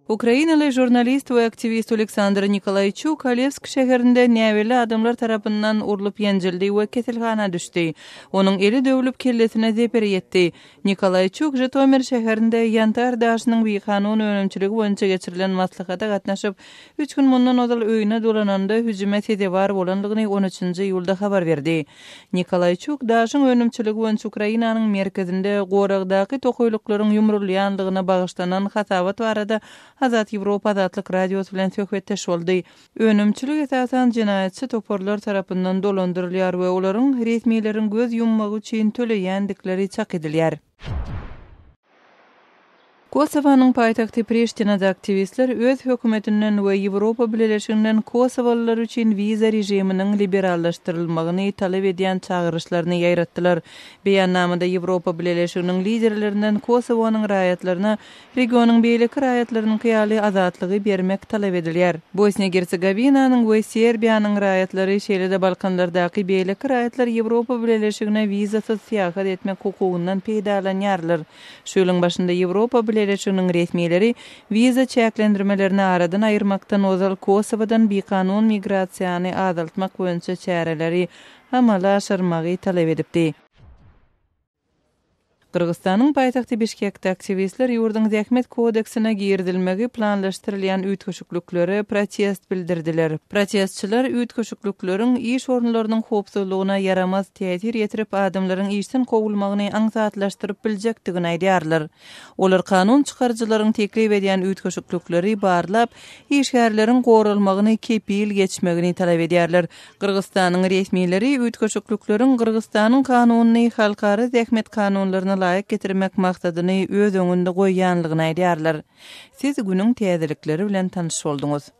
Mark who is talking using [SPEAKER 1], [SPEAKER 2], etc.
[SPEAKER 1] Ukrainalı jurnalist ve aktivist Aleksandr Nikolaychuk Alevsk şäherinde näweli adamlar tarapyndan urulup ýenjildi we kesilhana düşdi. Onun eli döwülüp kellesine zeper ýetdi. Nikolaychuk Jytomyr şäherinde Yantar daşynyň bir kanun önümçiligi boýunça geçirilen maslahata gatnaşyp 3 gün mundan ozal öýüne dolananda hüjüme sedebar bolanlygyny 13-nji ýylda habar berdi. Nikolaychuk daşyň önümçiligi boýunça Ukrainanyň merkezinde goragdaky tokoýluklaryň ýumrulýanlygyna bagyşlanan hasabat barada Azat Ýewropa adatlyk radiosu bilen söhbetdeş boldy. Önümçilik esasan jinaýatçy toporlar tarapyndan dolandyrylýar we olaryň resmiýetlerin göz ýummagy üçin töleýändikleri çak edilýär. Kosovanyň paýtagty Priştinada aktivistler öz hökümetinden we Ýewropa Birleşiginden Kosowalılar üçin viza rejiminiň liberallaşdyrylmagyny talep edýän çağırışlaryny ýaýratdylar. Beýannamada Ýewropa Birleşiginiň liderlerinden Kosowanyň raýatlaryna regionyň beýleki raýatlarynyň kyýaly azatlygy bermek talep edilýär. Bosniýa-Hersegowinyň we Serbiýanyň raýatlary şeýle-de Balkanlardaky beýleki raýatlar Ýewropa Birleşigine vizasyz seýahat etmek hukugundan peýdalanýarlar. Şu ýylyň başynda Ýewropa Birleşiginiň resmiýetleri viza çäklendirmelerini aradan aýyrmakdan ozal Kosowadan bir kanun migrasiýany azaltmak boýunça çäreleri amala aşyrmagy talep edipdi. Kırgızstanyň paýtagty Bişkekde aktivistler ýurduň zähmet kodeksine girdilmegi planlaşdyrylýan üýtgeşiklükleri protest bildirdiler. Protestçiler üýtgeşiklükleriň iş orunlarynyň howpsuzlygyna yaramaz täsir ýetirip adamlaryň işden kowulmagyny aňsatlaşdyryp biljekdigini aýdýarlar. Olar kanun çykarjylaryň teklip edýän üýtgeşiklükleri barlap, işgärleriň gorulmagyny kepil geçmegini talep edýärler. Kırgızstanyň resmiýetleri üýtgeşiklükleriň Kırgızstanyň kanunyny halkara zähmet kanunlaryna laýyk getirmek maksadyny öz öňünde goýýanlygyny aýdýarlar. Siz günüň täzelikleri bilen tanyş boldunuz.